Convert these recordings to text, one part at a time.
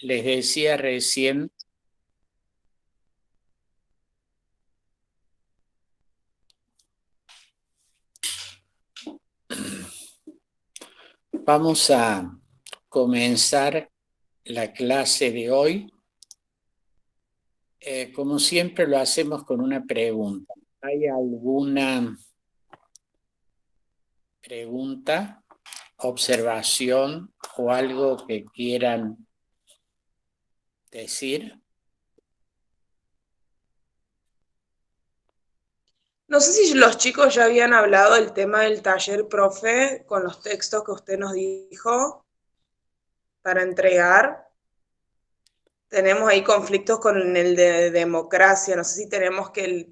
les decía recién, vamos a comenzar la clase de hoy. Como siempre lo hacemos con una pregunta. ¿Hay alguna pregunta, observación o algo que quieran decir? No sé si los chicos ya habían hablado del tema del taller, profe, con los textos que usted nos dijo para entregar. Tenemos ahí conflictos con el de democracia. No sé si tenemos que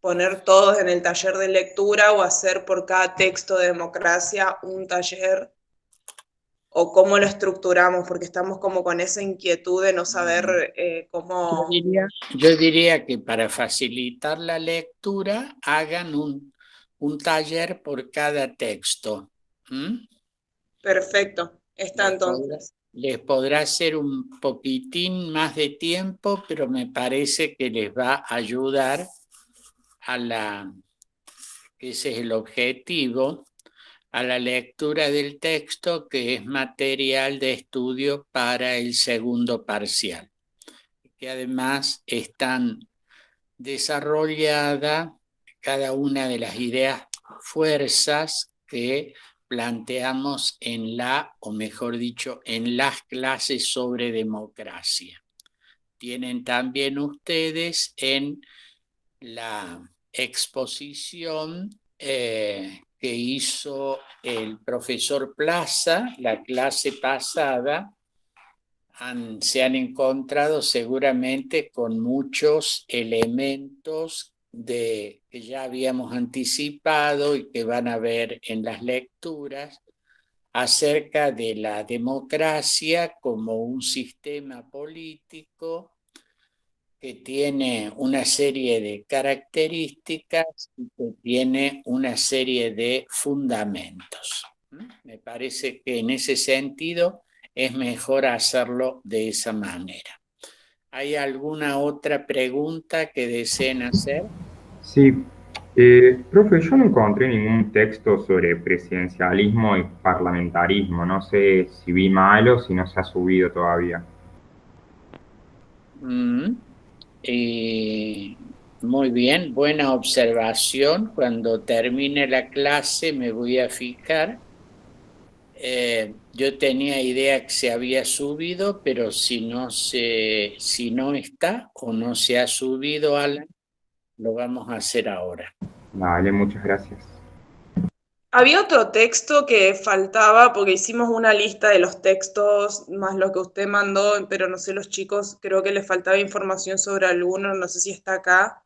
poner todos en el taller de lectura o hacer por cada texto de democracia un taller o cómo lo estructuramos, porque estamos como con esa inquietud de no saber Yo cómo. diría, yo diría que para facilitar la lectura hagan un taller por cada texto. ¿Mm? Perfecto, está Les podrá, entonces. les podrá hacer un poquitín más de tiempo, pero me parece que les va a ayudar a ese es el objetivo, a la lectura del texto, que es material de estudio para el segundo parcial, que además están desarrollada cada una de las ideas fuerzas que planteamos o mejor dicho, en las clases sobre democracia. Tienen también ustedes en la exposición que hizo el profesor Plaza la clase pasada. Se han encontrado seguramente con muchos elementos que ya habíamos anticipado y que van a ver en las lecturas acerca de la democracia como un sistema político que tiene una serie de características y que tiene una serie de fundamentos. Me parece que en ese sentido es mejor hacerlo de esa manera. ¿Hay alguna otra pregunta que deseen hacer? Sí, profe, yo no encontré ningún texto sobre presidencialismo y parlamentarismo. No sé si vi mal o si no se ha subido todavía. Mm, Muy bien, buena observación. Cuando termine la clase me voy a fijar. Yo tenía idea que se había subido, pero si no está o no se ha subido, Alan, lo vamos a hacer ahora. Vale, muchas gracias. Había otro texto que faltaba, porque hicimos una lista de los textos más lo que usted mandó, pero no sé, los chicos creo que les faltaba información sobre alguno, no sé si está acá.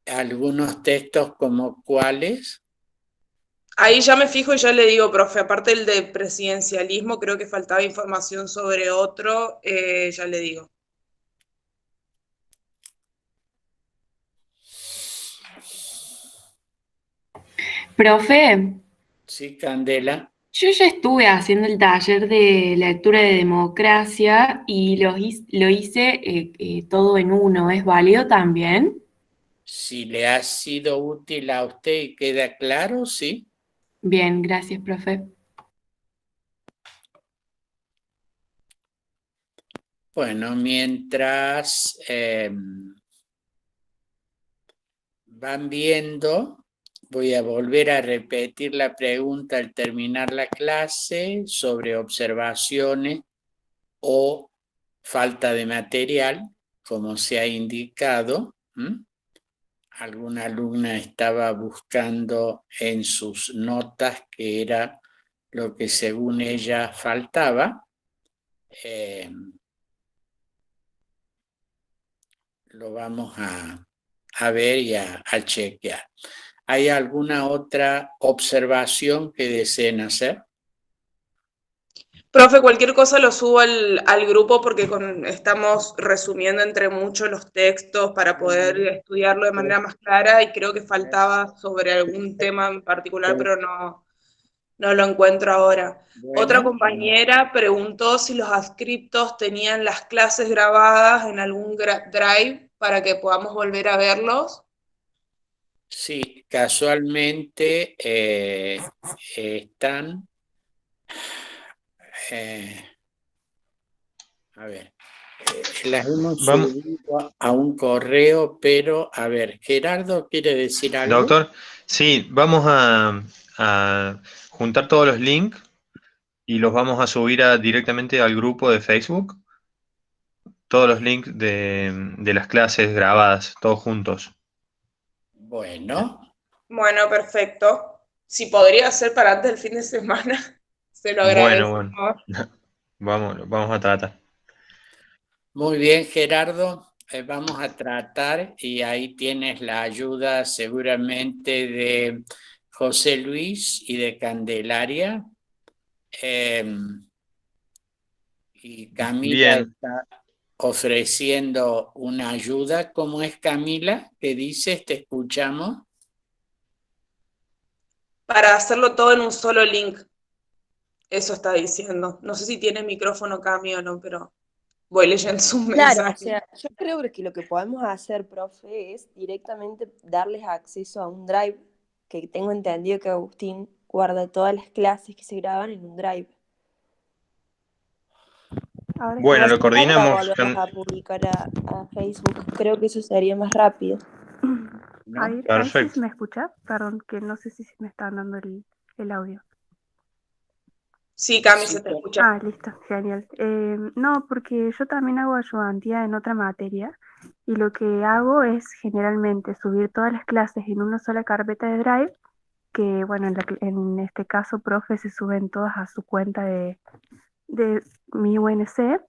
Algunos textos como cuáles. Ahí ya me fijo y ya le digo, profe, aparte del de presidencialismo, creo que faltaba información sobre otro, ya le digo. Profe, Sí, Candela. yo ya estuve haciendo el taller de lectura de democracia y lo hice todo en uno. ¿Es válido también? Si le ha sido útil a usted y queda claro, sí. Bien, gracias, profe. Bueno, mientras van viendo, voy a volver a repetir la pregunta al terminar la clase sobre observaciones o falta de material, como se ha indicado. Alguna alumna estaba buscando en sus notas qué era lo que según ella faltaba. Eh, lo vamos a ver y a chequear. ¿Hay alguna otra observación que deseen hacer? Profe, cualquier cosa lo subo al grupo porque estamos resumiendo entre muchos los textos para poder estudiarlo de manera más clara y creo que faltaba sobre algún tema en particular, pero no. No lo encuentro ahora. Otra Bueno, compañera preguntó si los adscriptos tenían las clases grabadas en algún drive para que podamos volver a verlos. sí, casualmente están, eh, a ver, las hemos Vamos, subido a un correo, pero a ver, Gerardo quiere decir algo. doctor, sí, vamos a juntar todos los links y los vamos a subir directamente al grupo de Facebook. Todos los links de las clases grabadas, todos juntos. Bueno, Bueno, perfecto. Si podría ser para antes del fin de semana, se lo Bueno, agradezco. bueno, vamos a tratar. muy bien, Gerardo. Vamos a tratar y ahí tienes la ayuda seguramente de José Luis y de Candelaria. Y Camila Bien, está ofreciendo una ayuda. ¿Cómo es, Camila? ¿Qué dices? Te escuchamos. Para hacerlo todo en un solo link. Eso está diciendo. No sé si tiene micrófono Cami o no, pero voy leyendo su Claro, o mensaje. sea, yo creo que lo que podemos hacer, profe, es directamente darles acceso a un drive, que tengo entendido que Agustín guarda todas las clases que se graban en un drive. No bueno, lo hace falta coordinamos. volverlas a publicar a Facebook, creo que eso sería más rápido. ¿No? Ahí sí Perfecto. se me escucha, perdón, que no sé si me están dando el audio. Sí, Cami, Sí, se te escucha. Listo, genial. No, porque yo también hago ayudantía en otra materia y lo que hago es generalmente subir todas las clases en una sola carpeta de Drive, que bueno, en este caso, profe, se suben todas a su cuenta de mi UNC.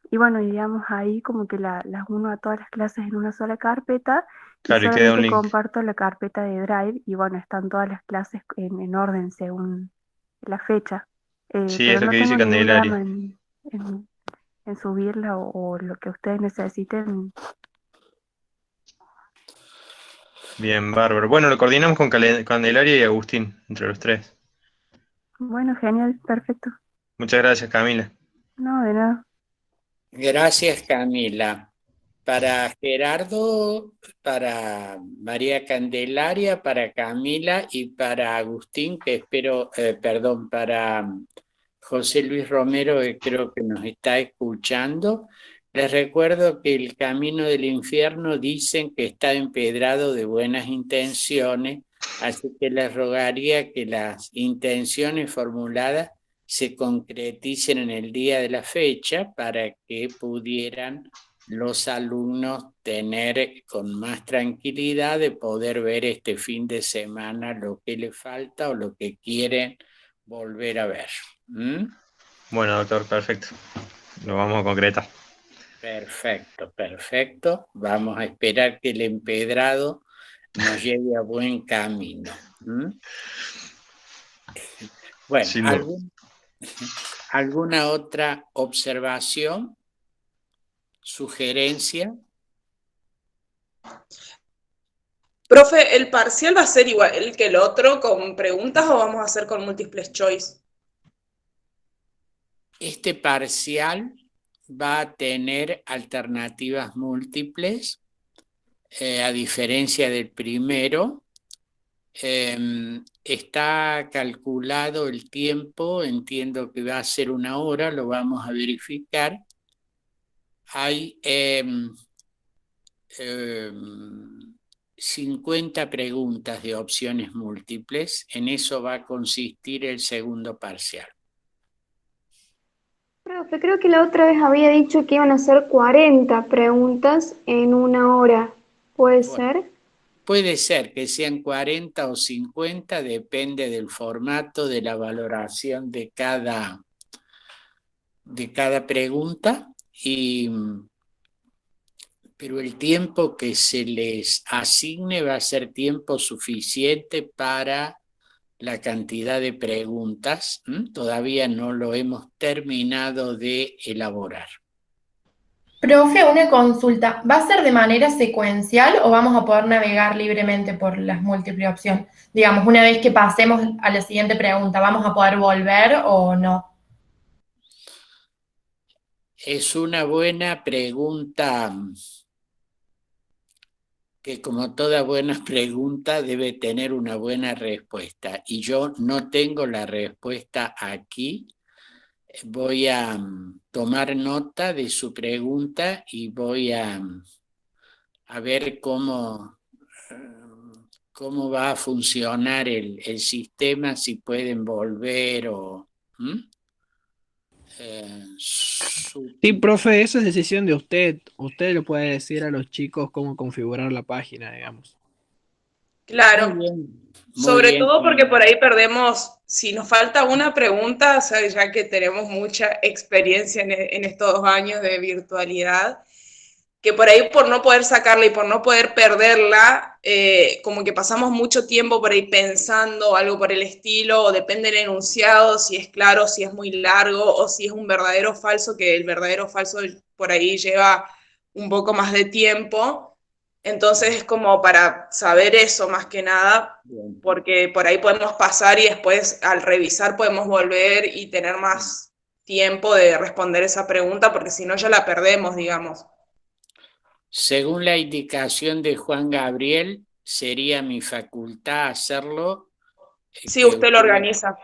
Y bueno, digamos ahí como que las uno a todas las clases en una sola carpeta y Claro, y queda un solamente link. comparto la carpeta de Drive y bueno, están todas las clases en orden según la fecha. Sí, Pero es lo no que dice tengo ningún drama Candelaria. en subirla o lo que ustedes necesiten. Bien, bárbaro. Bueno, lo coordinamos con Candelaria y Agustín, entre los tres. Bueno, genial, perfecto. Muchas gracias, Camila. No, de nada. gracias, Camila. Para Gerardo, para María Candelaria, para Camila y para Agustín, que espero, perdón, para José Luis Romero, que creo que nos está escuchando. Les recuerdo que el camino del infierno dicen que está empedrado de buenas intenciones, así que les rogaría que las intenciones formuladas se concreticen en el día de la fecha para que pudieran los alumnos tener con más tranquilidad de poder ver este fin de semana lo que les falta o lo que quieren volver a ver. Bueno, doctor, perfecto. Lo vamos a concretar. Perfecto, perfecto. Vamos a esperar que el empedrado nos lleve a buen camino. Bueno, Sin duda. ¿alguna otra observación, sugerencia? Profe, ¿el parcial va a ser igual que el otro con preguntas o vamos a hacer con múltiples choice? Este parcial va a tener alternativas múltiples, a diferencia del primero. Está calculado el tiempo, entiendo que va a ser 1 hora, lo vamos a verificar. Hay 50 preguntas de opciones múltiples, en eso va a consistir el segundo parcial. Profe, creo que la otra vez había dicho que iban a hacer 40 preguntas en 1 hora. ¿Puede Bueno, ser? puede ser que sean 40 o 50, depende del formato, de la valoración de cada pregunta, pero el tiempo que se les asigne va a ser tiempo suficiente para la cantidad de preguntas. Todavía no lo hemos terminado de elaborar. Profe, una consulta. ¿Va a ser de manera secuencial o vamos a poder navegar libremente por las múltiples opciones? Digamos, una vez que pasemos a la siguiente pregunta, ¿vamos a poder volver o no? Es una buena pregunta que, como toda buena pregunta, debe tener una buena respuesta. Y yo no tengo la respuesta aquí. Voy a tomar nota de su pregunta y voy a ver cómo va a funcionar el sistema, si pueden volver o... Sí, profe, eso es decisión de usted. Usted le puede decir a los chicos cómo configurar la página, digamos. Claro. Muy bien. Sobre todo porque por ahí perdemos, si nos falta una pregunta, o sea, ya que tenemos mucha experiencia en estos 2 años de virtualidad, que por ahí por no poder sacarla y por no poder perderla, como que pasamos mucho tiempo por ahí pensando algo por el estilo, o depende del enunciado, si es claro, si es muy largo, o si es un verdadero o falso, que el verdadero o falso por ahí lleva un poco más de tiempo. Entonces es como para saber eso más que nada, porque por ahí podemos pasar y después al revisar podemos volver y tener más tiempo de responder esa pregunta, porque si no ya la perdemos, digamos. Según la indicación de Juan Gabriel, sería mi facultad hacerlo. Sí, usted lo organiza.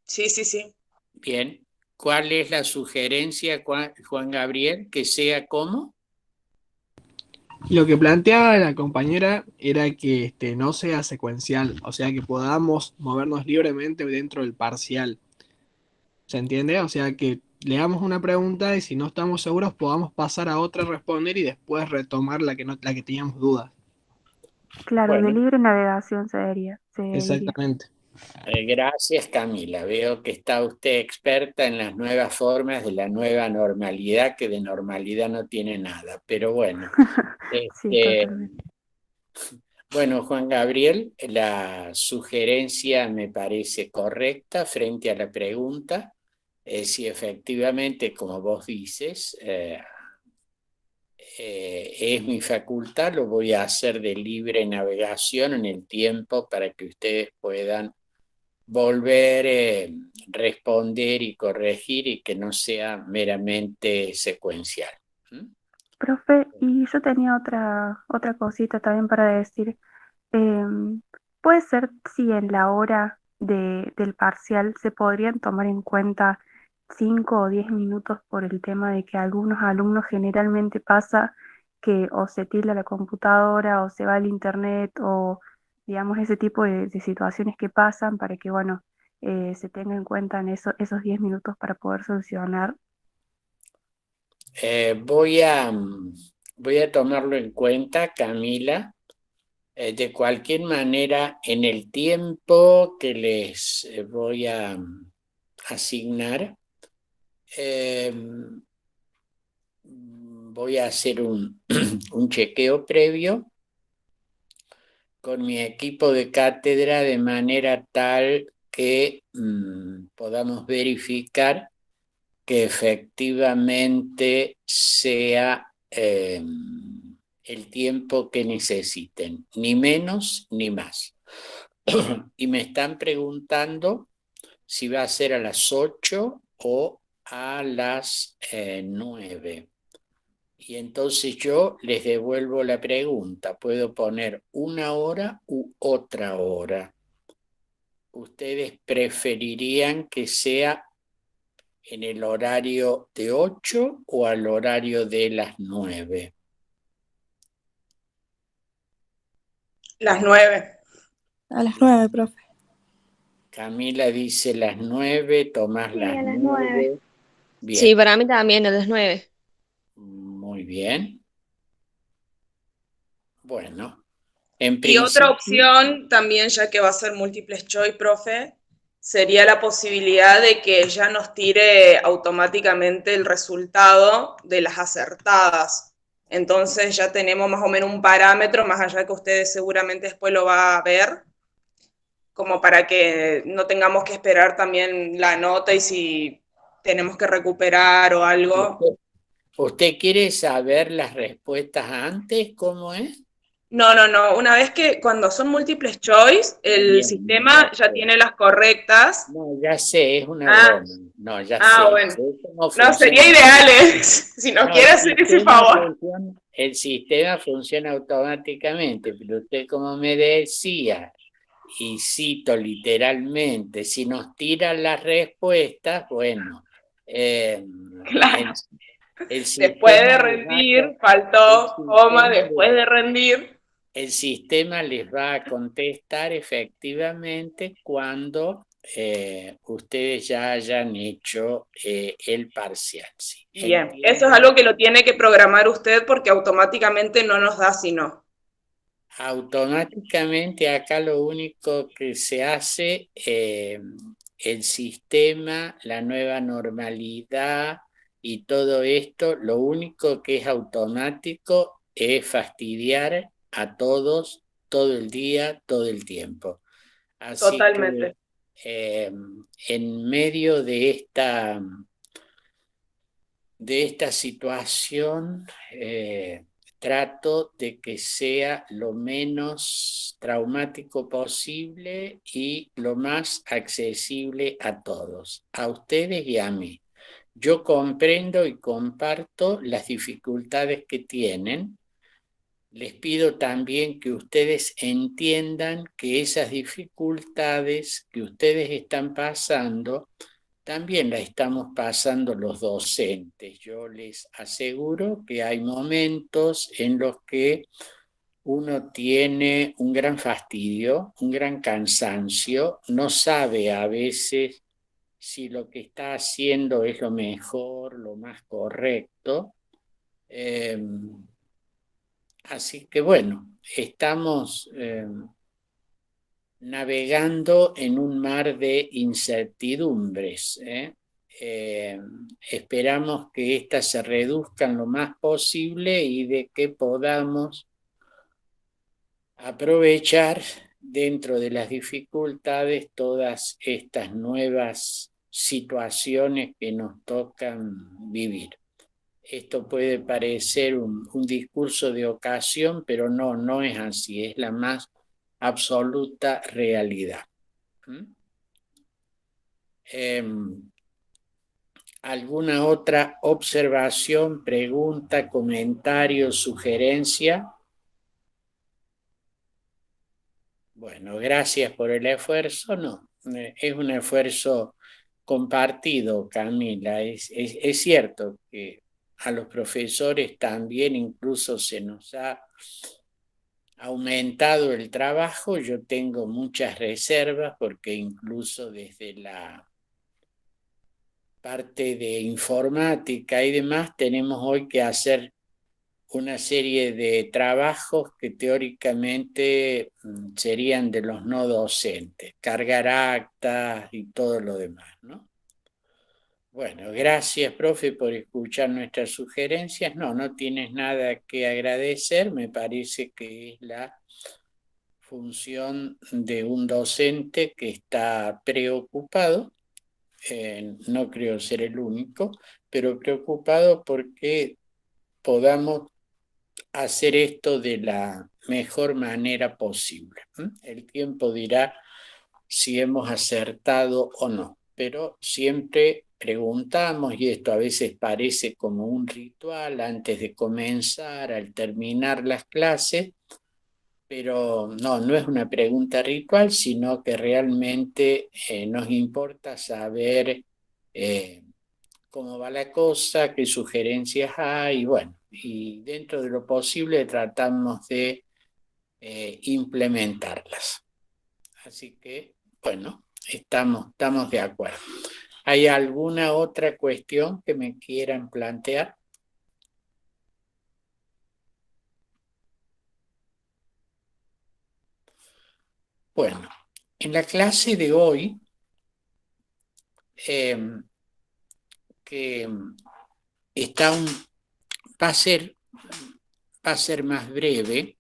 Sí, sí, sí. Bien. ¿Cuál es la sugerencia, Juan Gabriel? ¿Que sea cómo? Lo que planteaba la compañera era que no sea secuencial, o sea, que podamos movernos libremente dentro del parcial. ¿Se entiende? O sea, que leamos una pregunta y si no estamos seguros podamos pasar a otra, responder y después retomar la que teníamos dudas. Claro, de Bueno. libre navegación se diría. Exactamente. Gracias, Camila. Veo que está usted experta en las nuevas formas de la nueva normalidad, que de normalidad no tiene nada. Pero bueno. Sí, totalmente. Bueno, Juan Gabriel, la sugerencia me parece correcta frente a la pregunta. Si efectivamente, como vos dices, es mi facultad, lo voy a hacer de libre navegación en el tiempo para que ustedes puedan volver, responder y corregir y que no sea meramente secuencial. Profe, y yo tenía otra cosita también para decir. Puede ser si en la hora del parcial se podrían tomar en cuenta 5 o 10 minutos por el tema de que algunos alumnos generalmente pasa que o se tilda la computadora o se va al internet o digamos ese tipo de situaciones que pasan para que bueno se tenga en cuenta en esos 10 minutos para poder solucionar. Voy a tomarlo en cuenta, Camila. De cualquier manera, en el tiempo que les voy a asignar, voy a hacer un chequeo previo con mi equipo de cátedra de manera tal que podamos verificar que efectivamente sea el tiempo que necesiten, ni menos ni más. Y me están preguntando si va a ser a las 8 o a las 9. Y entonces yo les devuelvo la pregunta. Puedo poner una hora u otra hora. ¿Ustedes preferirían que sea en el horario de 8 o al horario de las 9? Las 9. A las 9, profe. Camila dice las 9, Tomás Sí, las a las 9. 9. Bien. Sí, para mí también a las 9. Muy bien. Bueno, en Y principio... otra opción también, ya que va a ser múltiples choice, profe, sería la posibilidad de que ya nos tire automáticamente el resultado de las acertadas. Entonces ya tenemos más o menos un parámetro, más allá que ustedes seguramente después lo va a ver, como para que no tengamos que esperar también la nota y si tenemos que recuperar o algo. ¿Usted quiere saber las respuestas antes? ¿Cómo es? No. Una vez que cuando son múltiples choice, el Bien, sistema ya tiene las correctas. No, ya sé, es una Ah, broma. No, ya sé. bueno. Sé cómo No, sería funciona. ideal, si nos No, quiere hacer ese favor. el sistema funciona automáticamente, pero usted como me decía, y cito literalmente, si nos tiran las respuestas, bueno, Claro. el Después de sistema les va a rendir, faltó coma, sistema después de rendir. el sistema les va a contestar efectivamente cuando ustedes ya hayan hecho el parcial. ¿Sí? Bien, eso es algo que lo tiene que programar usted porque automáticamente no nos da si no. Automáticamente acá lo único que se hace, el sistema, la nueva normalidad y todo esto, lo único que es automático es fastidiar a todos todo el día, todo el tiempo. Así Totalmente. que en medio de esta situación, trato de que sea lo menos traumático posible y lo más accesible a todos, a ustedes y a mí. Yo comprendo y comparto las dificultades que tienen. Les pido también que ustedes entiendan que esas dificultades que ustedes están pasando también la estamos pasando los docentes. Yo les aseguro que hay momentos en los que uno tiene un gran fastidio, un gran cansancio, no sabe a veces si lo que está haciendo es lo mejor, lo más correcto. Así que bueno, estamos navegando en un mar de incertidumbres. Esperamos que éstas se reduzcan lo más posible y de que podamos aprovechar dentro de las dificultades todas estas nuevas situaciones que nos tocan vivir. Esto puede parecer un discurso de ocasión, pero no es así, es la más absoluta realidad. ¿Alguna otra observación, pregunta, comentario, sugerencia? Bueno, gracias por el esfuerzo. No, es un esfuerzo compartido, Camila. Es cierto que a los profesores también incluso se nos ha aumentado el trabajo. Yo tengo muchas reservas porque incluso desde la parte de informática y demás tenemos hoy que hacer una serie de trabajos que teóricamente serían de los no docentes, cargar actas y todo lo demás, ¿no? Bueno, gracias, profe, por escuchar nuestras sugerencias. No tienes nada que agradecer, me parece que es la función de un docente que está preocupado, no creo ser el único, pero preocupado porque podamos hacer esto de la mejor manera posible. El tiempo dirá si hemos acertado o no, pero siempre preguntamos, y esto a veces parece como un ritual antes de comenzar, al terminar las clases, pero no es una pregunta ritual, sino que realmente nos importa saber cómo va la cosa, qué sugerencias hay, bueno, y dentro de lo posible tratamos de implementarlas. Así que, bueno, estamos de acuerdo. ¿Hay alguna otra cuestión que me quieran plantear? Bueno, en la clase de hoy, que va a ser más breve,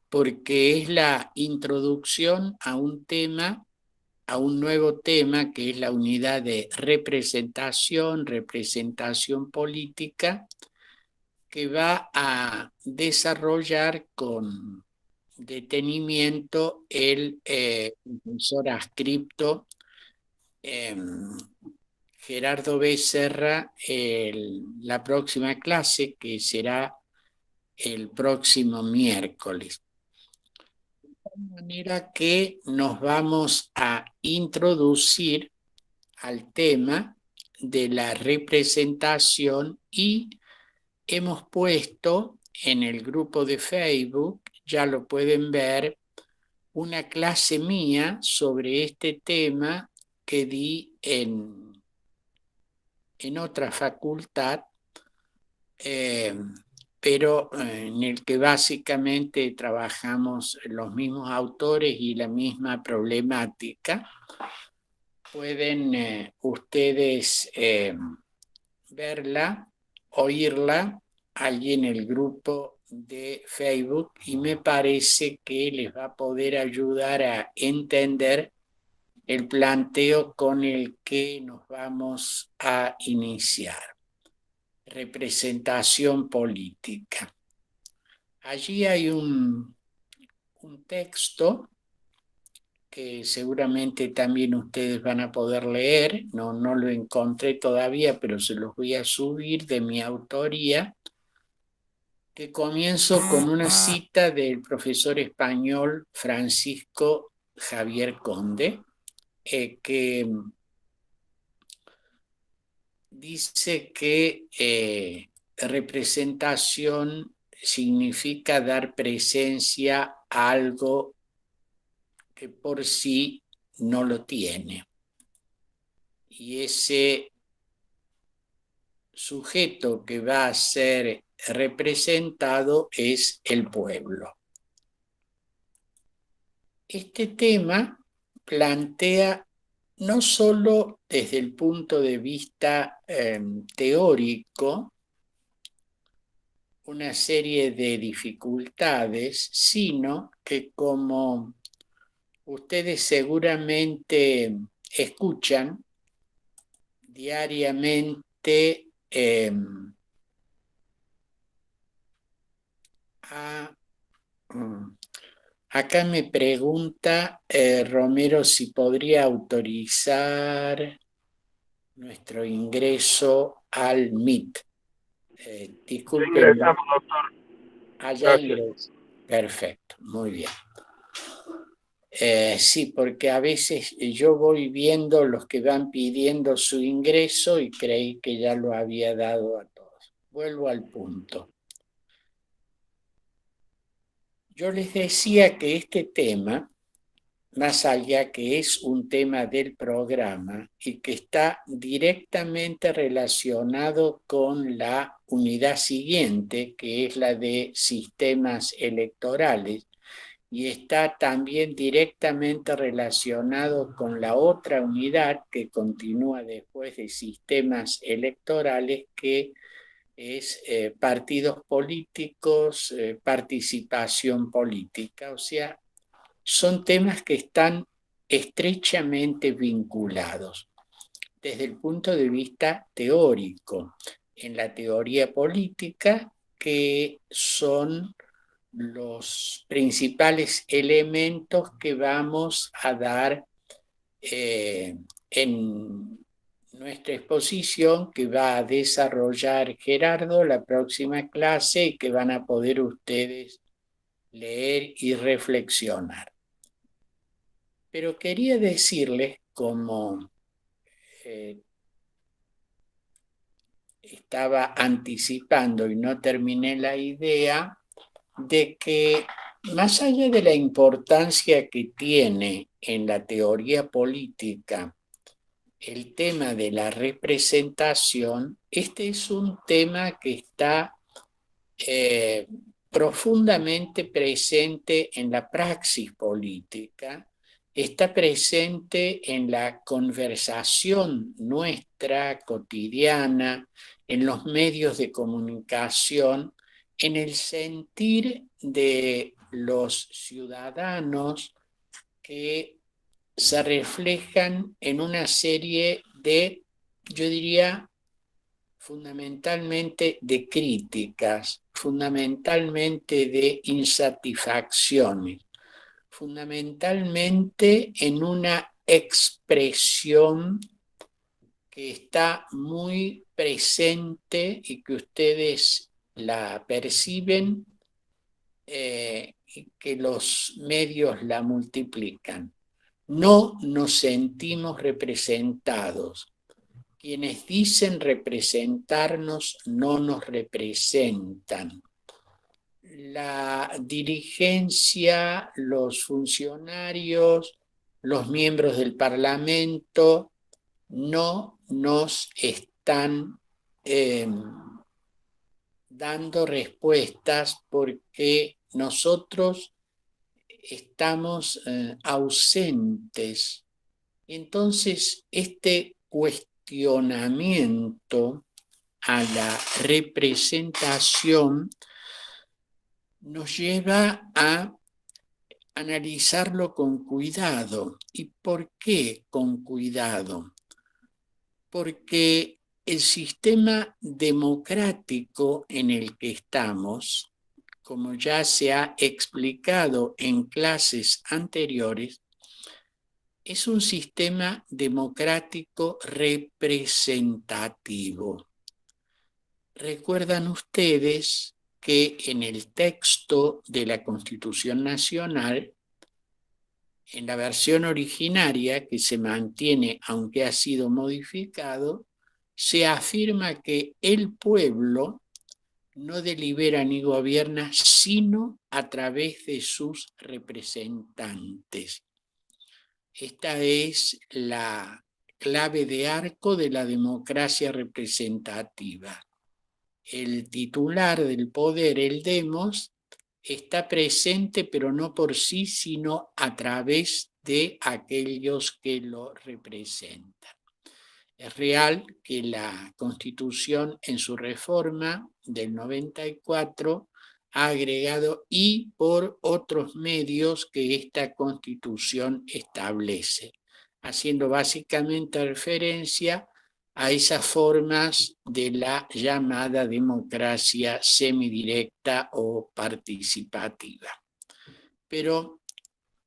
porque es la introducción a un tema a un nuevo tema que es la unidad de representación política, que va a desarrollar con detenimiento el profesor adscripto Gerardo Becerra la próxima clase, que será el próximo miércoles. De manera que nos vamos a introducir al tema de la representación y hemos puesto en el grupo de Facebook, ya lo pueden ver, una clase mía sobre este tema que di en otra facultad, pero en el que básicamente trabajamos los mismos autores y la misma problemática. Pueden ustedes verla, oírla allí en el grupo de Facebook, y me parece que les va a poder ayudar a entender el planteo con el que nos vamos a iniciar. Representación política. Allí hay un texto que seguramente también ustedes van a poder leer, no lo encontré todavía, pero se los voy a subir, de mi autoría, que comienzo con una cita del profesor español Francisco Javier Conde, que dice que representación significa dar presencia a algo que por sí no lo tiene. Y ese sujeto que va a ser representado es el pueblo. Este tema plantea no solo desde el punto de vista teórico una serie de dificultades, sino que, como ustedes seguramente escuchan diariamente, acá me pregunta Romero si podría autorizar nuestro ingreso al Meet. Disculpen. Ya ingresamos, doctor. Allá ingreso. Perfecto, muy bien. Sí, porque a veces yo voy viendo los que van pidiendo su ingreso y creí que ya lo había dado a todos. Vuelvo al punto. Yo les decía que este tema, más allá que es un tema del programa y que está directamente relacionado con la unidad siguiente, que es la de sistemas electorales, y está también directamente relacionado con la otra unidad que continúa después de sistemas electorales, que es partidos políticos, participación política. O sea, son temas que están estrechamente vinculados desde el punto de vista teórico, en la teoría política, que son los principales elementos que vamos a dar en nuestra exposición, que va a desarrollar Gerardo la próxima clase y que van a poder ustedes leer y reflexionar. Pero quería decirles, como estaba anticipando y no terminé la idea, de que más allá de la importancia que tiene en la teoría política el tema de la representación, este es un tema que está profundamente presente en la praxis política, está presente en la conversación nuestra cotidiana, en los medios de comunicación, en el sentir de los ciudadanos que se reflejan en una serie de, yo diría, fundamentalmente de críticas, fundamentalmente de insatisfacciones, fundamentalmente en una expresión que está muy presente y que ustedes la perciben y que los medios la multiplican. No nos sentimos representados. Quienes dicen representarnos no nos representan. La dirigencia, los funcionarios, los miembros del Parlamento no nos están dando respuestas porque nosotros estamos ausentes. Entonces, este cuestionamiento a la representación nos lleva a analizarlo con cuidado. ¿Y por qué con cuidado? Porque el sistema democrático en el que estamos, como ya se ha explicado en clases anteriores, es un sistema democrático representativo. Recuerdan ustedes que en el texto de la Constitución Nacional, en la versión originaria que se mantiene aunque ha sido modificado, se afirma que el pueblo no delibera ni gobierna sino a través de sus representantes. Esta es la clave de arco de la democracia representativa. El titular del poder, el demos, está presente, pero no por sí, sino a través de aquellos que lo representan. Es real que la Constitución en su reforma del 94 ha agregado y por otros medios que esta Constitución establece, haciendo básicamente referencia a esas formas de la llamada democracia semidirecta o participativa. Pero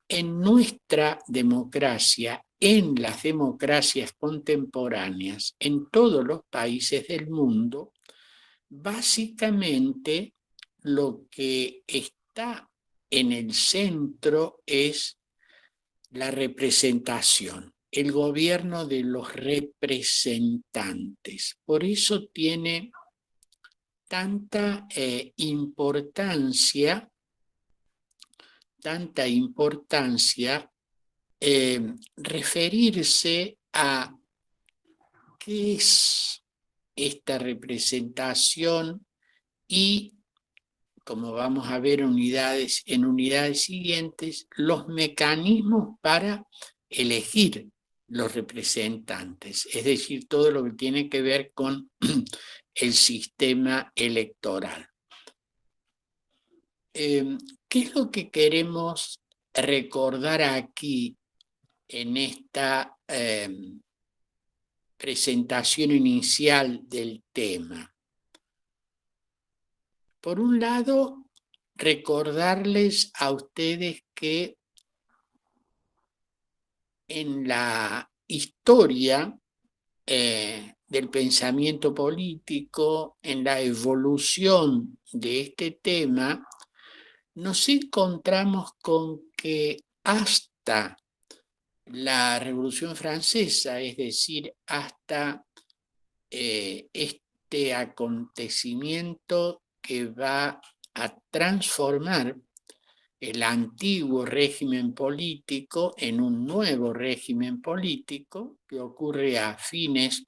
en nuestra democracia, en las democracias contemporáneas, en todos los países del mundo, básicamente lo que está en el centro es la representación, el gobierno de los representantes. Por eso tiene tanta importancia referirse a qué es esta representación y, como vamos a ver en unidades siguientes, los mecanismos para elegir los representantes, es decir, todo lo que tiene que ver con el sistema electoral. ¿Qué es lo que queremos recordar aquí en esta presentación inicial del tema? Por un lado, recordarles a ustedes que en la historia del pensamiento político, en la evolución de este tema, nos encontramos con que hasta la Revolución Francesa, es decir, hasta este acontecimiento que va a transformar el antiguo régimen político en un nuevo régimen político que ocurre a fines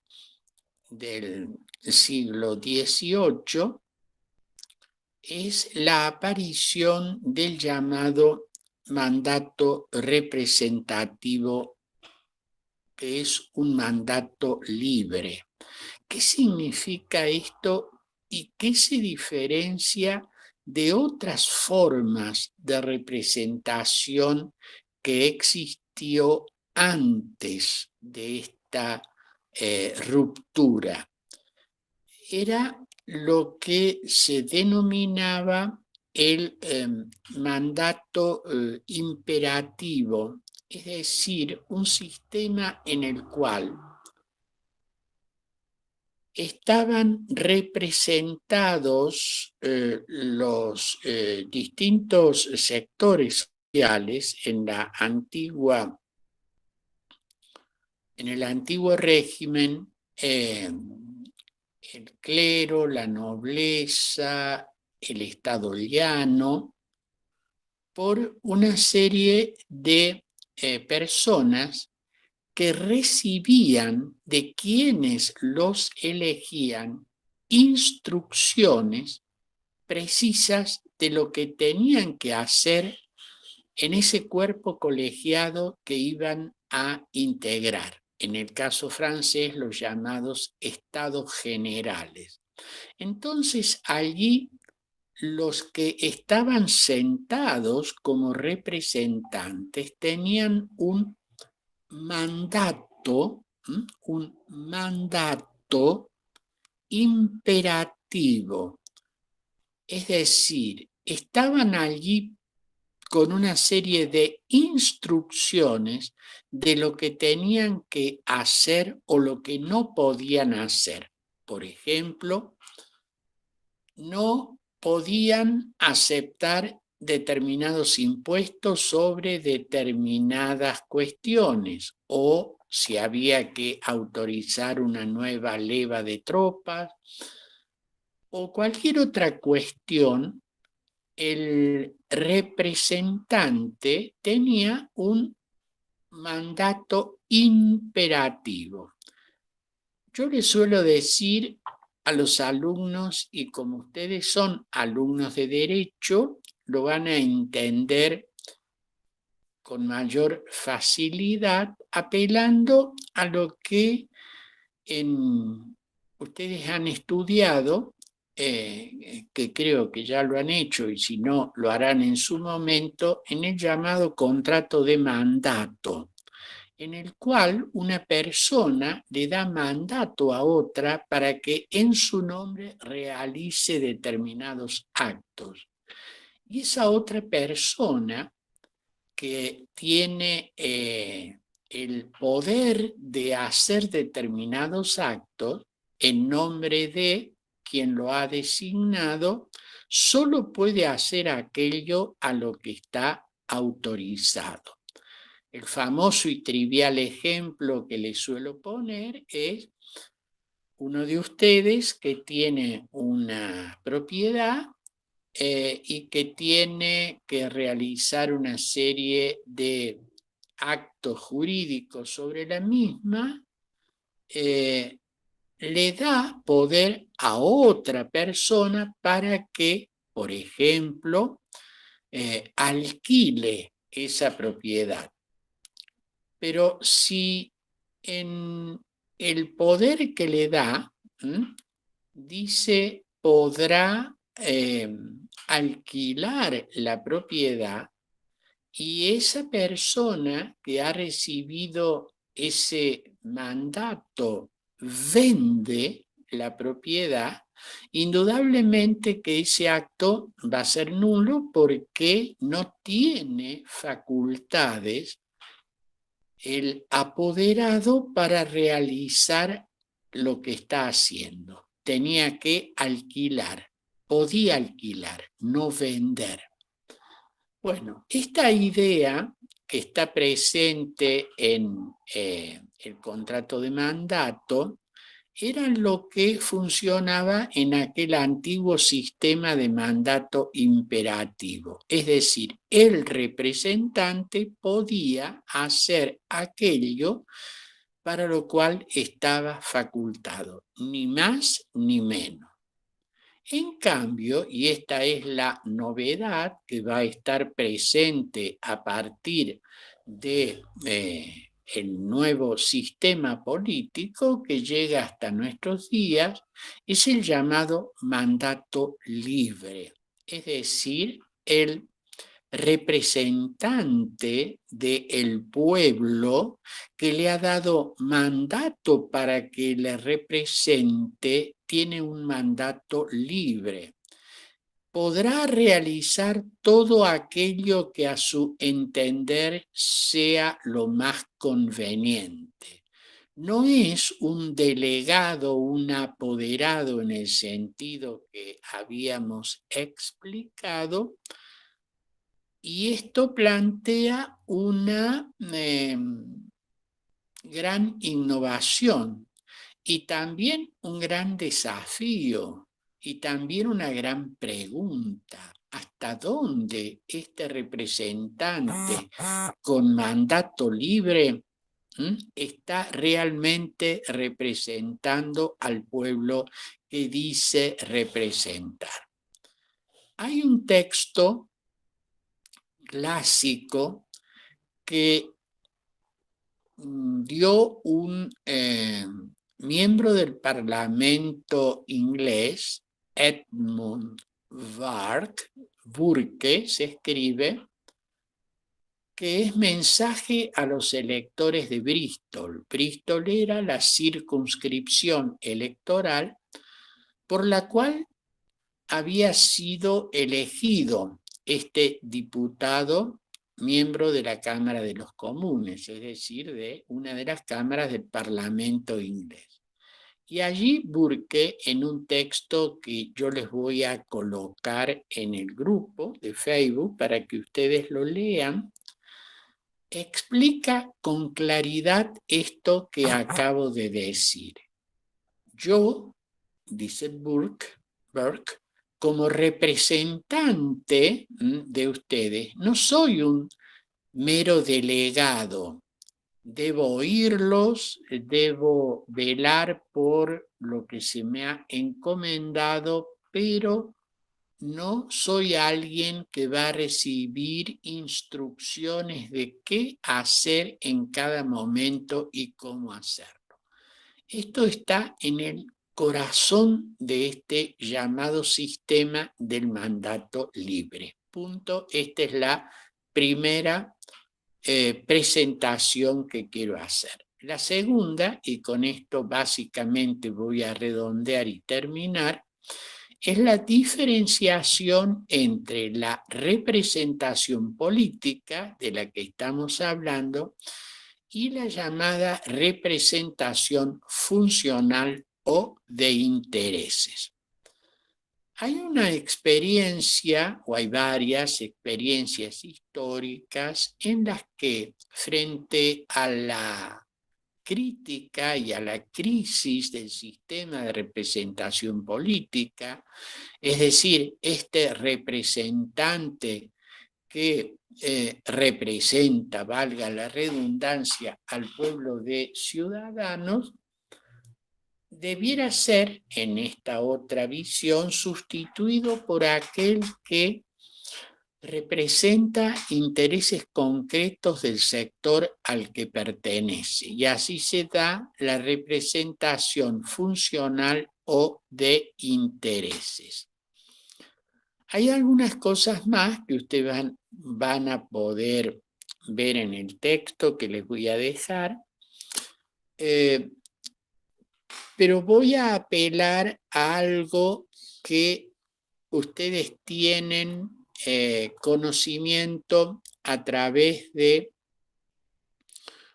del siglo XVIII, es la aparición del llamado mandato representativo, que es un mandato libre. ¿Qué significa esto y qué se diferencia de otras formas de representación que existió antes de esta ruptura. Era lo que se denominaba el mandato imperativo, es decir, un sistema en el cual estaban representados los distintos sectores sociales en el antiguo régimen, el clero, la nobleza, el estado llano, por una serie de personas que recibían de quienes los elegían instrucciones precisas de lo que tenían que hacer en ese cuerpo colegiado que iban a integrar. En el caso francés, los llamados estados generales. Entonces, allí los que estaban sentados como representantes tenían un mandato imperativo. Es decir, estaban allí con una serie de instrucciones de lo que tenían que hacer o lo que no podían hacer. Por ejemplo, no podían aceptar determinados impuestos sobre determinadas cuestiones, o si había que autorizar una nueva leva de tropas o cualquier otra cuestión. El representante tenía un mandato imperativo. Yo les suelo decir a los alumnos, y como ustedes son alumnos de Derecho, lo van a entender con mayor facilidad, apelando a lo que ustedes han estudiado, que creo que ya lo han hecho y si no lo harán en su momento, en el llamado contrato de mandato, en el cual una persona le da mandato a otra para que en su nombre realice determinados actos. Y esa otra persona que tiene el poder de hacer determinados actos en nombre de quien lo ha designado, solo puede hacer aquello a lo que está autorizado. El famoso y trivial ejemplo que les suelo poner es uno de ustedes que tiene una propiedad y que tiene que realizar una serie de actos jurídicos sobre la misma, le da poder a otra persona para que, por ejemplo, alquile esa propiedad. Pero si en el poder que le da, dice podrá alquilar la propiedad, y esa persona que ha recibido ese mandato vende la propiedad, indudablemente que ese acto va a ser nulo porque no tiene facultades el apoderado para realizar lo que está haciendo. Tenía que alquilar, podía alquilar, no vender. Bueno, esta idea que está presente en el contrato de mandato era lo que funcionaba en aquel antiguo sistema de mandato imperativo. Es decir, el representante podía hacer aquello para lo cual estaba facultado, ni más ni menos. En cambio, y esta es la novedad que va a estar presente a partir de el nuevo sistema político que llega hasta nuestros días, es el llamado mandato libre, es decir, el representante del pueblo que le ha dado mandato para que le represente, tiene un mandato libre. Podrá realizar todo aquello que a su entender sea lo más conveniente. No es un delegado, un apoderado en el sentido que habíamos explicado, y esto plantea una gran innovación y también un gran desafío y también una gran pregunta. ¿Hasta dónde este representante con mandato libre está realmente representando al pueblo que dice representar? Hay un texto clásico que dio un miembro del Parlamento inglés, Edmund Burke se escribe, que es mensaje a los electores de Bristol. Bristol era la circunscripción electoral por la cual había sido elegido este diputado miembro de la Cámara de los Comunes, es decir, de una de las cámaras del Parlamento inglés. Y allí Burke, en un texto que yo les voy a colocar en el grupo de Facebook para que ustedes lo lean, explica con claridad esto que acabo de decir. Yo, dice Burke, como representante de ustedes, no soy un mero delegado. Debo oírlos, debo velar por lo que se me ha encomendado, pero no soy alguien que va a recibir instrucciones de qué hacer en cada momento y cómo hacerlo. Esto está en el corazón de este llamado sistema del mandato libre. Punto. Esta es la primera presentación que quiero hacer. La segunda, y con esto básicamente voy a redondear y terminar, es la diferenciación entre la representación política de la que estamos hablando y la llamada representación funcional o de intereses. Hay una experiencia, o hay varias experiencias históricas en las que, frente a la crítica y a la crisis del sistema de representación política, es decir, este representante que representa, valga la redundancia, al pueblo de ciudadanos, debiera ser, en esta otra visión, sustituido por aquel que representa intereses concretos del sector al que pertenece. Y así se da la representación funcional o de intereses. Hay algunas cosas más que ustedes van a poder ver en el texto que les voy a dejar. Pero voy a apelar a algo que ustedes tienen conocimiento a través de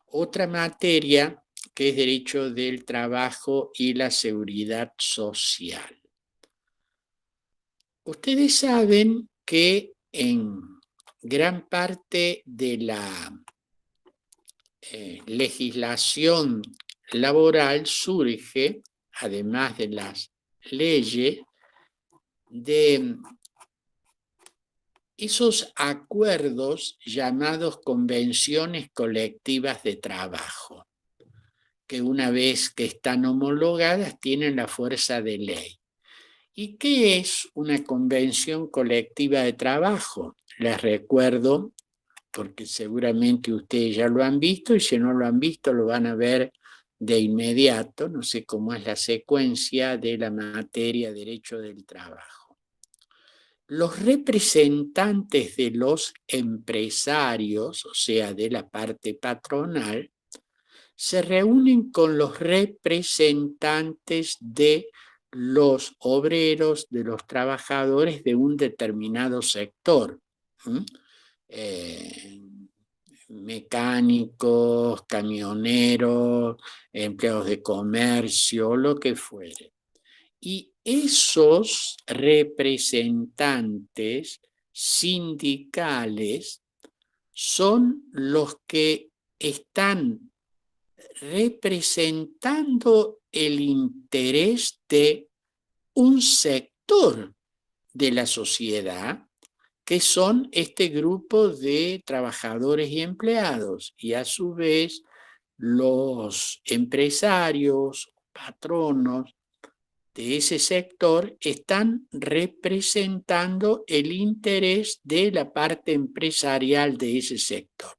otra materia que es Derecho del Trabajo y la Seguridad Social. Ustedes saben que en gran parte de la legislación laboral surge, además de las leyes, de esos acuerdos llamados convenciones colectivas de trabajo, que una vez que están homologadas tienen la fuerza de ley. ¿Y qué es una convención colectiva de trabajo? Les recuerdo, porque seguramente ustedes ya lo han visto, y si no lo han visto lo van a ver de inmediato, no sé cómo es la secuencia de la materia Derecho del Trabajo. los representantes de los empresarios, o sea, de la parte patronal, se reúnen con los representantes de los obreros, de los trabajadores de un determinado sector. Mecánicos, camioneros, empleados de comercio, lo que fuere. Y esos representantes sindicales son los que están representando el interés de un sector de la sociedad, que son este grupo de trabajadores y empleados, y a su vez los empresarios, patronos de ese sector están representando el interés de la parte empresarial de ese sector.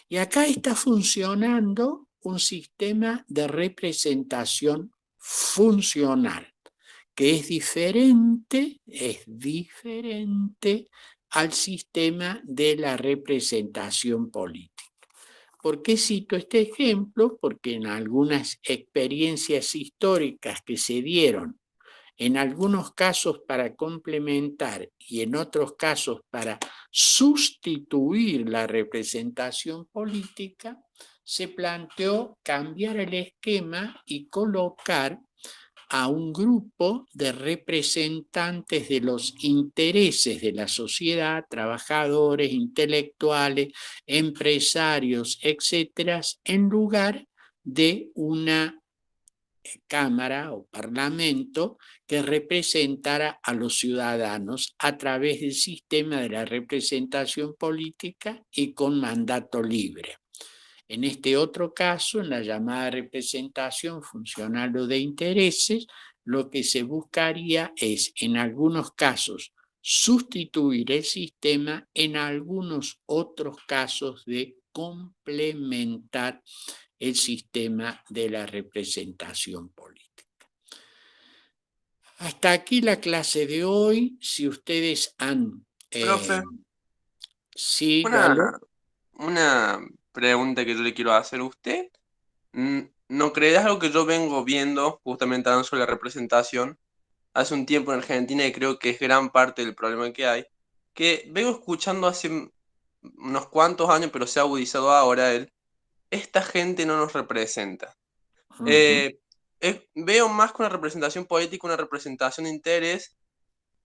Y acá está funcionando un sistema de representación funcional, que es diferente al sistema de la representación política. ¿Por qué cito este ejemplo? Porque en algunas experiencias históricas que se dieron, en algunos casos para complementar y en otros casos para sustituir la representación política, se planteó cambiar el esquema y colocar a un grupo de representantes de los intereses de la sociedad, trabajadores, intelectuales, empresarios, etcétera, en lugar de una Cámara o Parlamento que representara a los ciudadanos a través del sistema de la representación política y con mandato libre. En este otro caso, en la llamada representación funcional o de intereses, lo que se buscaría es, en algunos casos, sustituir el sistema, en algunos otros casos de complementar el sistema de la representación política. Hasta aquí la clase de hoy. Si ustedes han... Profe, sí, dale. una pregunta que yo le quiero hacer a usted. ¿No crees algo que yo vengo viendo justamente hablando sobre la representación hace un tiempo en Argentina y creo que es gran parte del problema que hay? Que vengo escuchando hace unos cuantos años, pero se ha agudizado ahora esta gente no nos representa. Veo más que una representación política, una representación de interés,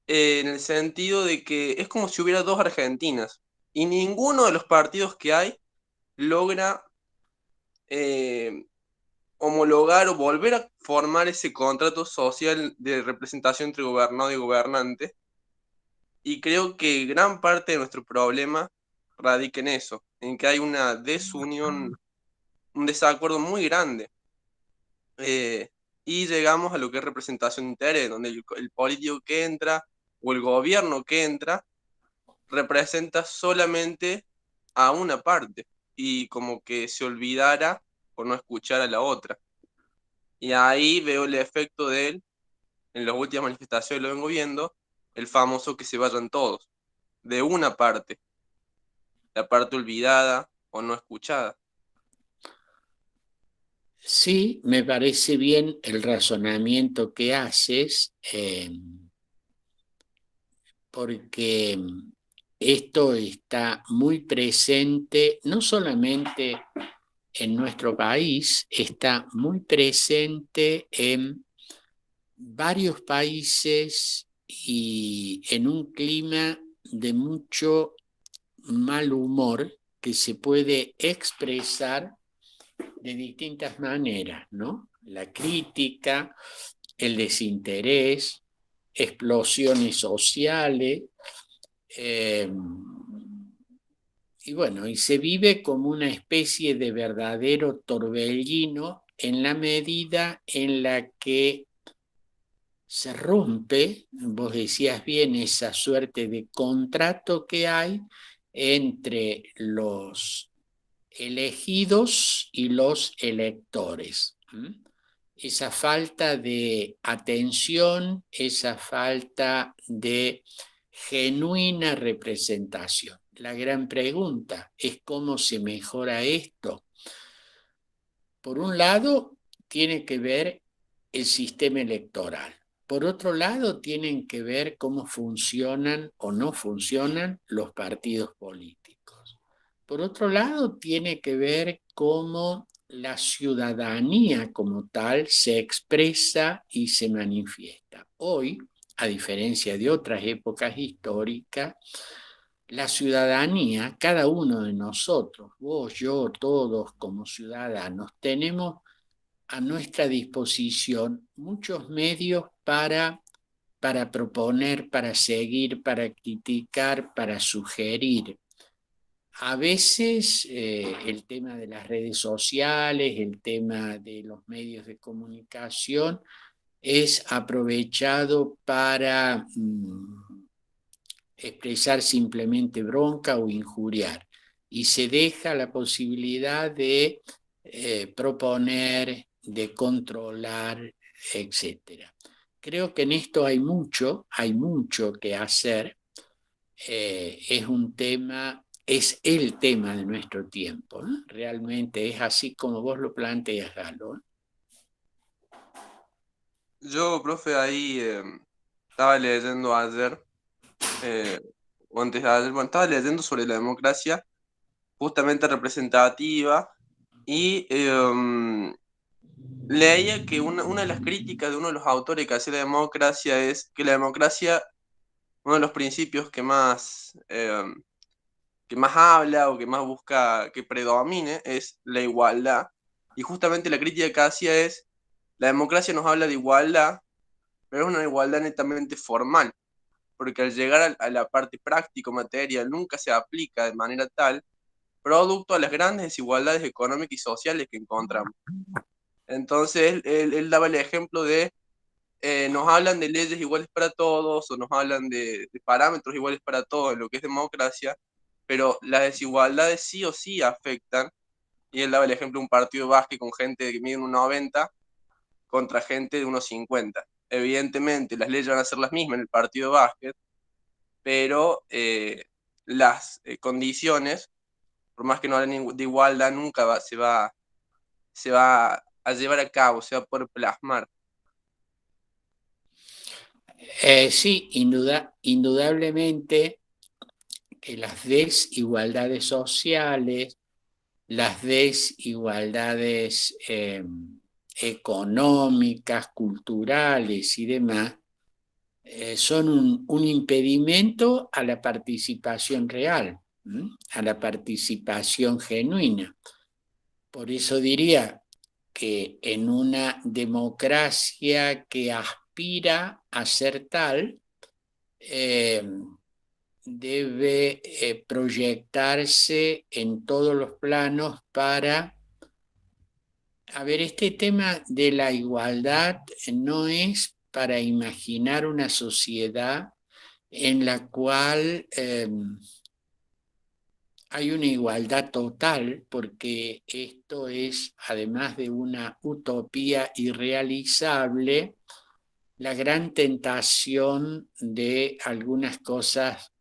en el sentido de que es como si hubiera dos Argentinas y ninguno de los partidos que hay logra homologar o volver a formar ese contrato social de representación entre gobernado y gobernante. Y creo que gran parte de nuestro problema radica en eso, en que hay una desunión, un desacuerdo muy grande. Y llegamos a lo que es representación de interés, donde el político que entra o el gobierno que entra representa solamente a una parte y como que se olvidara por no escuchar a la otra. Y ahí veo el efecto de él, en las últimas manifestaciones lo vengo viendo, el famoso que se vayan todos, de una parte, la parte olvidada o no escuchada. Sí, me parece bien el razonamiento que haces, porque esto está muy presente, no solamente en nuestro país, está muy presente en varios países y en un clima de mucho mal humor que se puede expresar de distintas maneras, ¿no? La crítica, el desinterés, explosiones sociales, y bueno, y se vive como una especie de verdadero torbellino en la medida en la que se rompe, vos decías bien, esa suerte de contrato que hay entre los elegidos y los electores. Esa falta de atención, esa falta de genuina representación. La gran pregunta es cómo se mejora esto. Por un lado, tiene que ver el sistema electoral. Por otro lado, tienen que ver cómo funcionan o no funcionan los partidos políticos. Por otro lado, tiene que ver cómo la ciudadanía como tal se expresa y se manifiesta. Hoy, a diferencia de otras épocas históricas, la ciudadanía, cada uno de nosotros, vos, yo, todos como ciudadanos, tenemos a nuestra disposición muchos medios para proponer, para seguir, para criticar, para sugerir. A veces el tema de las redes sociales, el tema de los medios de comunicación es aprovechado para expresar simplemente bronca o injuriar, y se deja la posibilidad de proponer, de controlar, etc. Creo que en esto hay mucho que hacer. Es un tema, es el tema de nuestro tiempo, ¿no? Realmente es así como vos lo planteas, Galo. Yo, profe, ahí estaba leyendo ayer, o antes de ayer, bueno, estaba leyendo sobre la democracia justamente representativa y leía que una de las críticas de uno de los autores que hace la democracia es que la democracia, uno de los principios que más habla o que más busca que predomine es la igualdad. Y justamente la crítica que hacía es, la democracia nos habla de igualdad, pero es una igualdad netamente formal, porque al llegar a la parte práctica material nunca se aplica de manera tal, producto a las grandes desigualdades económicas y sociales que encontramos. Entonces él daba el ejemplo de, nos hablan de leyes iguales para todos, o nos hablan de parámetros iguales para todos en lo que es democracia, pero las desigualdades sí o sí afectan, y él daba el ejemplo de un partido de básquet con gente que mide 1,90 contra gente de 1,50. Evidentemente las leyes van a ser las mismas en el partido de básquet, pero las condiciones, por más que no hablen de igualdad, nunca se va a llevar a cabo, se va a poder plasmar. Sí, indudablemente que las desigualdades sociales, las desigualdades económicas, culturales y demás, son un impedimento a la participación real, a la participación genuina. Por eso diría que en una democracia que aspira a ser tal, debe proyectarse en todos los planos para... A ver, este tema de la igualdad no es para imaginar una sociedad en la cual hay una igualdad total, porque esto es, además de una utopía irrealizable, la gran tentación de algunas cosas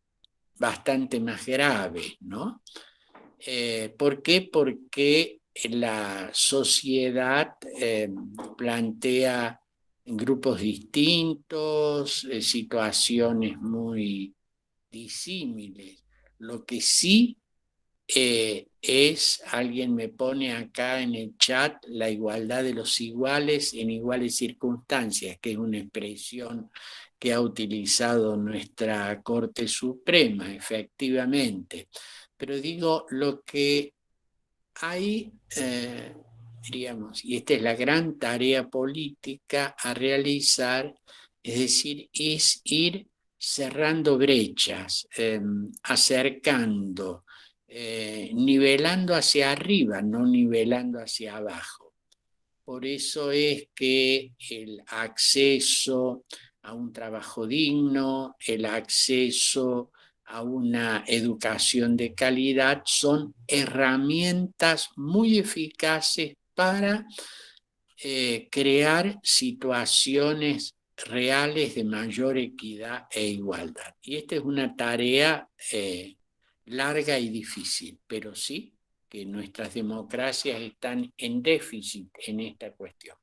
bastante más graves, ¿no? ¿Por qué? Porque la sociedad plantea grupos distintos, situaciones muy disímiles. Lo que sí alguien me pone acá en el chat, la igualdad de los iguales en iguales circunstancias, que es una expresión que ha utilizado nuestra Corte Suprema, efectivamente. Pero digo, lo que hay, diríamos, y esta es la gran tarea política a realizar, es decir, es ir cerrando brechas, acercando, nivelando hacia arriba, no nivelando hacia abajo. Por eso es que el acceso a un trabajo digno, el acceso a una educación de calidad son herramientas muy eficaces para crear situaciones reales de mayor equidad e igualdad. Y esta es una tarea larga y difícil, pero sí que nuestras democracias están en déficit en esta cuestión.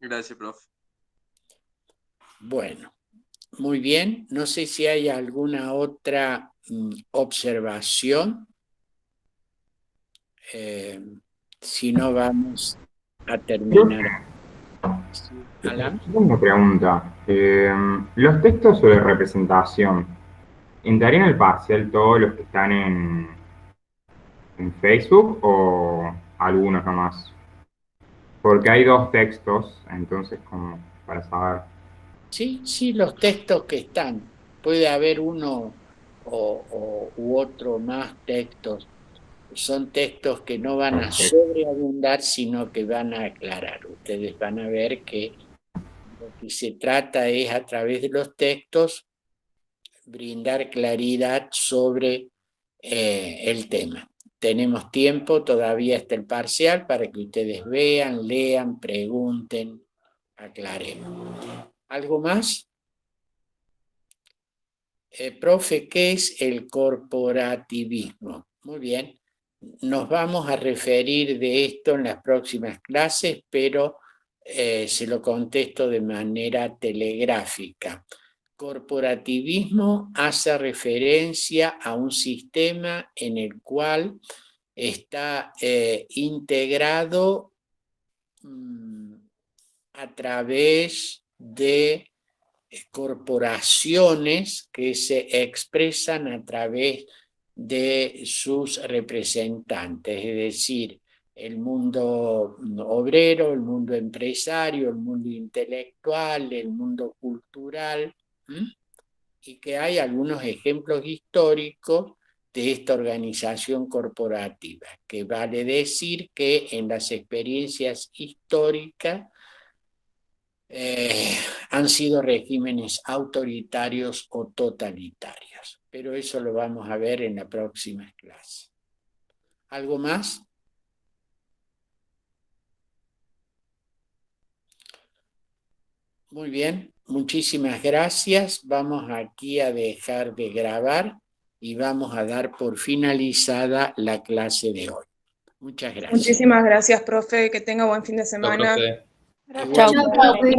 Gracias, profe. Bueno, muy bien. No sé si hay alguna otra observación. Si no, vamos a terminar. Sí, Alan. Una pregunta. Los textos sobre representación, ¿entrarían en el parcial todos los que están en Facebook o algunos nomás? Porque hay 2 textos, entonces como para saber. Sí, los textos que están. Puede haber uno u otro más textos. Son textos que no van a sobreabundar, sino que van a aclarar. Ustedes van a ver que lo que se trata es, a través de los textos, brindar claridad sobre el tema. Tenemos tiempo todavía hasta el parcial para que ustedes vean, lean, pregunten, aclaremos. ¿Algo más? Profe, ¿qué es el corporativismo? Muy bien. Nos vamos a referir de esto en las próximas clases, pero se lo contesto de manera telegráfica. Corporativismo hace referencia a un sistema en el cual está integrado a través de corporaciones que se expresan a través de sus representantes, es decir, el mundo obrero, el mundo empresario, el mundo intelectual, el mundo cultural, y que hay algunos ejemplos históricos de esta organización corporativa, que vale decir que en las experiencias históricas han sido regímenes autoritarios o totalitarios, pero eso lo vamos a ver en la próxima clase. ¿Algo más? Muy bien, muchísimas gracias. Vamos aquí a dejar de grabar y vamos a dar por finalizada la clase de hoy. Muchas gracias. Muchísimas gracias, profe. Que tenga buen fin de semana. Chao, profe.